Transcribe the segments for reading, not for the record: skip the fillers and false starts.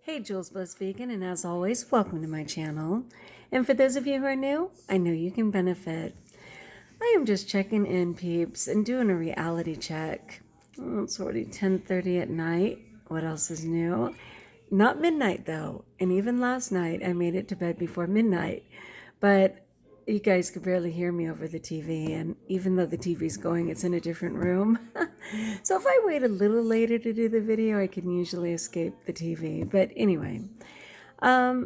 Hey, JulesBlessedVegan, and as always, welcome to my channel. And for those of you who are new, I know you can benefit. I am just checking in, peeps, and doing a reality check. It's already 10:30 at night. What else is new? Not midnight, though. And even last night, I made it to bed before midnight. But you guys could barely hear me over the TV, and even though the TV's going, it's in a different room. So if I wait a little later to do the video, I can usually escape the TV. But anyway, I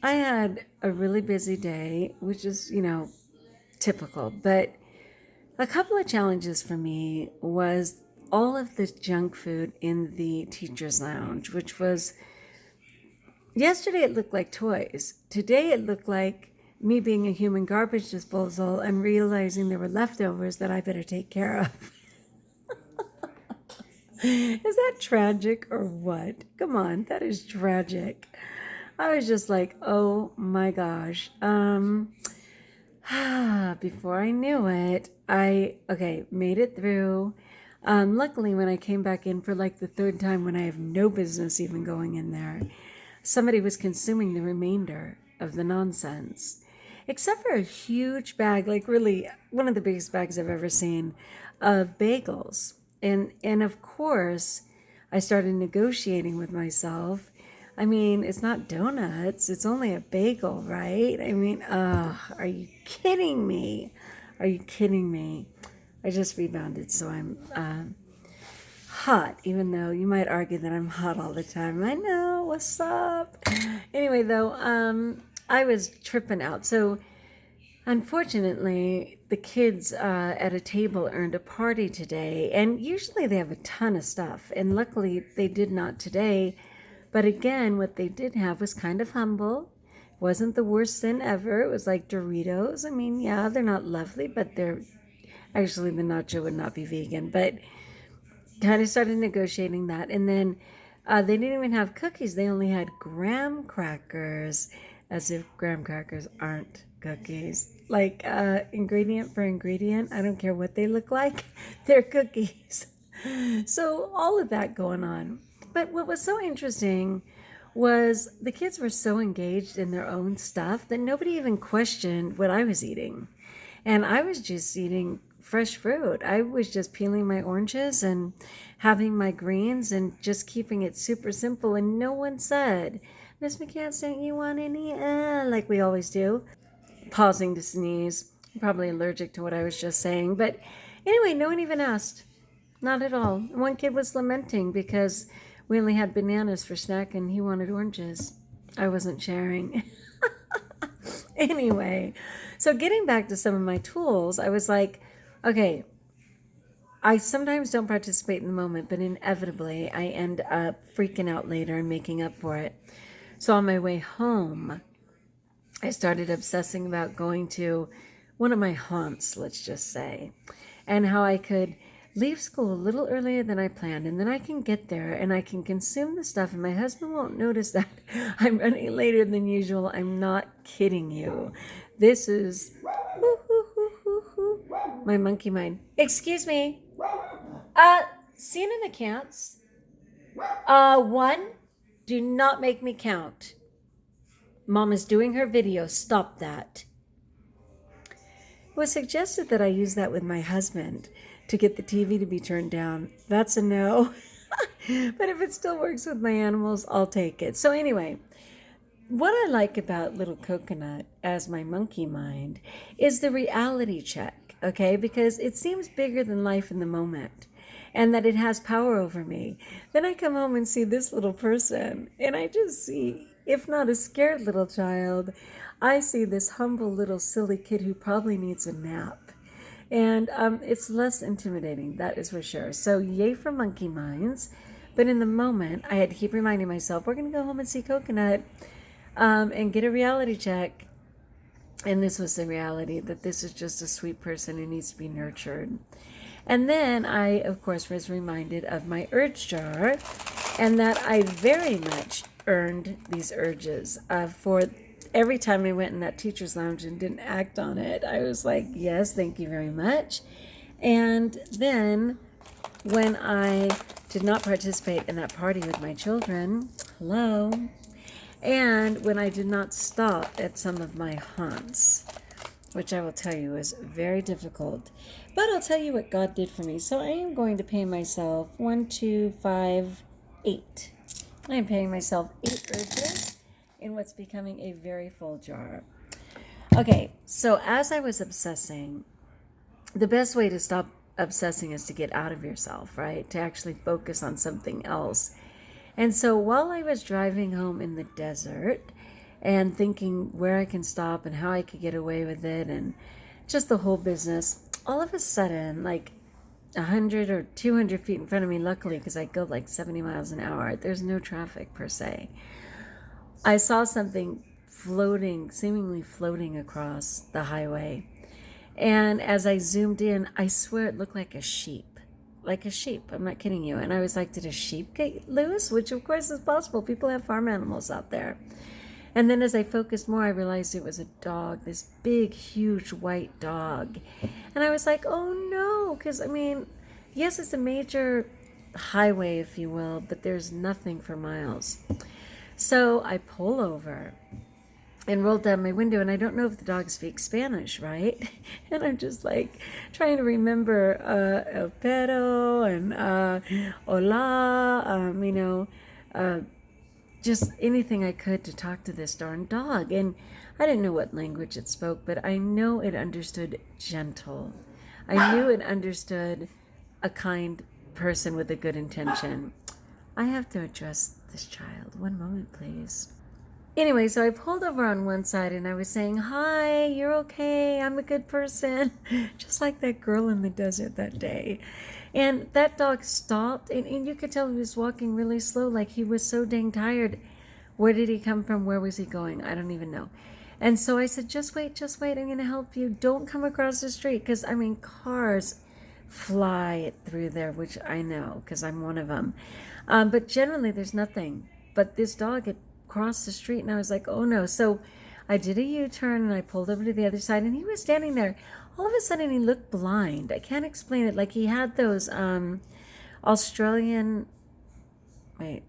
had a really busy day, which is, typical. But a couple of challenges for me was all of the junk food in the teacher's lounge, which was, yesterday it looked like toys. Today it looked like me being a human garbage disposal and realizing there were leftovers that I better take care of. Is that tragic or what? Come on, that is tragic. I was just like, oh my gosh. Before I knew it, I made it through. Luckily, when I came back in for like the third time, when I have no business even going in there, somebody was consuming the remainder of the nonsense. Except for a huge bag, like really one of the biggest bags I've ever seen, of bagels. And of course, I started negotiating with myself. I mean, it's not donuts. It's only a bagel, right? I mean, are you kidding me? Are you kidding me? I just rebounded, so I'm hot, even though you might argue that I'm hot all the time. I know, what's up? Anyway, though, I was tripping out. So unfortunately, the kids at a table earned a party today, and usually they have a ton of stuff, and luckily they did not today. But again, what they did have was kind of humble. Wasn't the worst sin ever. It was like Doritos. I mean, yeah, they're not lovely, but they're actually, the nacho would not be vegan, but kind of started negotiating that. And then they didn't even have cookies. They only had graham crackers, as if graham crackers aren't cookies. Like ingredient for ingredient, I don't care what they look like, they're cookies. So all of that going on. But what was so interesting was the kids were so engaged in their own stuff that nobody even questioned what I was eating. And I was just eating fresh fruit. I was just peeling my oranges and having my greens and just keeping it super simple. And no one said, Miss McCants, don't you want any? Like we always do. Pausing to sneeze. I'm probably allergic to what I was just saying. But anyway, no one even asked. Not at all. One kid was lamenting because we only had bananas for snack and he wanted oranges. I wasn't sharing. Anyway, so getting back to some of my tools, I was like, okay, I sometimes don't participate in the moment, but inevitably I end up freaking out later and making up for it. So on my way home, I started obsessing about going to one of my haunts, let's just say, and how I could leave school a little earlier than I planned, and then I can get there and I can consume the stuff, and my husband won't notice that I'm running later than usual. I'm not kidding you. This is my monkey mind. Excuse me. Scene in accounts. One, do not make me count. Mom is doing her video. Stop that. It was suggested that I use that with my husband to get the TV to be turned down. That's a no. But if it still works with my animals, I'll take it. So anyway, what I like about Little Coconut as my monkey mind is the reality check, okay? Because it seems bigger than life in the moment and that it has power over me. Then I come home and see this little person and I just see, if not a scared little child, I see this humble little silly kid who probably needs a nap. And it's less intimidating, that is for sure. So yay for monkey minds. But in the moment, I had to keep reminding myself, we're going to go home and see Coconut and get a reality check. And this was the reality, that this is just a sweet person who needs to be nurtured. And then I, of course, was reminded of my urge jar and that I very much earned these urges for every time I went in that teacher's lounge and didn't act on it. I was like, yes, thank you very much. And then when I did not participate in that party with my children, Hello. And when I did not stop at some of my haunts, which I will tell you is very difficult. But I'll tell you what God did for me. So I am going to pay myself 1, 2, 5, 8. I am paying myself 8 urges in what's becoming a very full jar. Okay, so as I was obsessing, the best way to stop obsessing is to get out of yourself, right? To actually focus on something else. And so while I was driving home in the desert and thinking where I can stop and how I could get away with it and just the whole business, all of a sudden, like 100 or 200 feet in front of me, luckily, because I go like 70 miles an hour, there's no traffic per se. I saw something floating, seemingly floating across the highway. And as I zoomed in, I swear it looked like a sheep. Like a sheep. I'm not kidding you. And I was like, did a sheep get loose? Which of course is possible. People have farm animals out there. And then as I focused more, I realized it was a dog, this big, huge white dog. And I was like, oh no. Because, I mean, yes, it's a major highway, if you will, but there's nothing for miles. So I pull over and rolled down my window, and I don't know if the dog speaks Spanish, right? And I'm just like trying to remember el perro and hola, just anything I could to talk to this darn dog. And I didn't know what language it spoke, but I know it understood gentle. I knew it understood a kind person with a good intention. I have to address this child. One moment, please. Anyway, so I pulled over on one side and I was saying, hi, you're okay, I'm a good person. Just like that girl in the desert that day. And that dog stopped and you could tell he was walking really slow, like he was so dang tired. Where did he come from? Where was he going? I don't even know. And so I said, just wait, I'm going to help you. Don't come across the street. Because, I mean, cars fly through there, which I know because I'm one of them. But generally there's nothing. But this dog had crossed the street and I was like, oh no. So I did a U-turn and I pulled over to the other side and he was standing there. All of a sudden he looked blind. I can't explain it. Like he had those Australian, wait,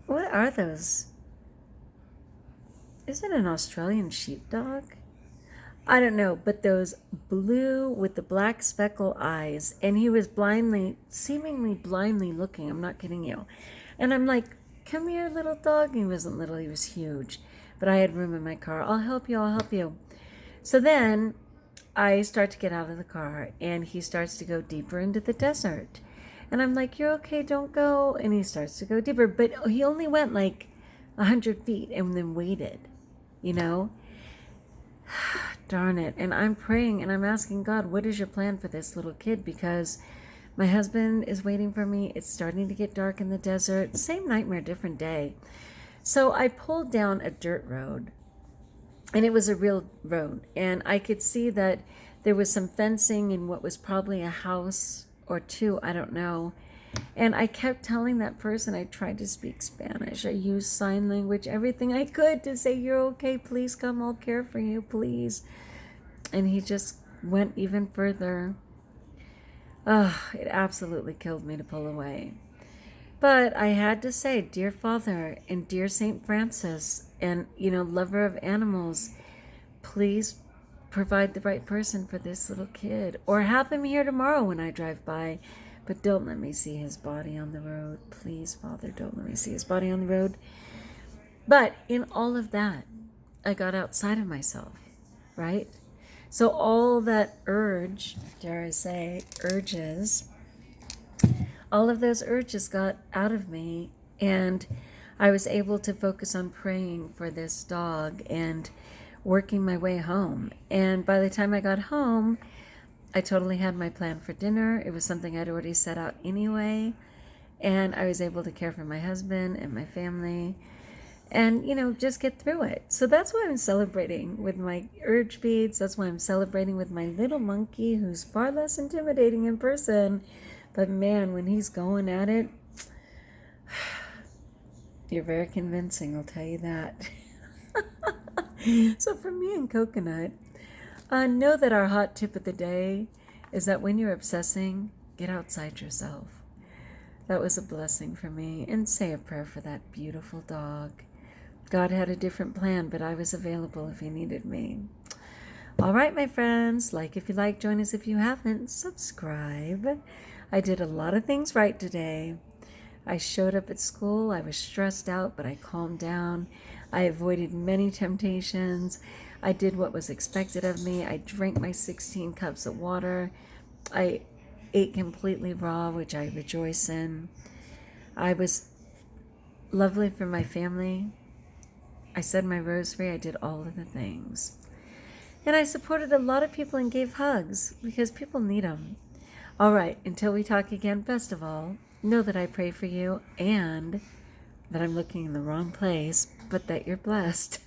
what are those? Is it an Australian sheepdog? I don't know, but those blue with the black speckle eyes, and he was seemingly blindly looking. I'm not kidding you. And I'm like, come here, little dog. He wasn't little, he was huge. But I had room in my car. I'll help you. So then I start to get out of the car, and he starts to go deeper into the desert. And I'm like, you're okay, don't go. And he starts to go deeper. But he only went like 100 feet and then waited, you know? Darn it. And I'm praying and I'm asking God, what is your plan for this little kid? Because my husband is waiting for me. It's starting to get dark in the desert. Same nightmare, different day. So I pulled down a dirt road, and it was a real road. And I could see that there was some fencing in what was probably a house or two, I don't know. And I kept telling that person, I tried to speak Spanish. I used sign language, everything I could to say, you're okay, please come, I'll care for you, please. And he just went even further. It absolutely killed me to pull away. But I had to say, dear Father and dear Saint Francis and, lover of animals, please provide the right person for this little kid. Or have him here tomorrow when I drive by. But don't let me see his body on the road. Please, Father, don't let me see his body on the road. But in all of that, I got outside of myself, right? So all that urge, dare I say, urges, all of those urges got out of me, and I was able to focus on praying for this dog and working my way home. And by the time I got home, I totally had my plan for dinner. It was something I'd already set out anyway. And I was able to care for my husband and my family and, just get through it. So that's why I'm celebrating with my urge beads. That's why I'm celebrating with my little monkey, who's far less intimidating in person. But man, when he's going at it, you're very convincing, I'll tell you that. So for me and Coconut, know that our hot tip of the day is that when you're obsessing, get outside yourself. That was a blessing for me. And say a prayer for that beautiful dog. God had a different plan, but I was available if he needed me. All right, my friends, like if you like, join us if you haven't, subscribe. I did a lot of things right today. I showed up at school. I was stressed out, but I calmed down. I avoided many temptations. I did what was expected of me. I drank my 16 cups of water. I ate completely raw, which I rejoice in. I was lovely for my family. I said my rosary. I did all of the things. And I supported a lot of people and gave hugs because people need them. All right, until we talk again, best of all, know that I pray for you and that I'm looking in the wrong place, but that you're blessed.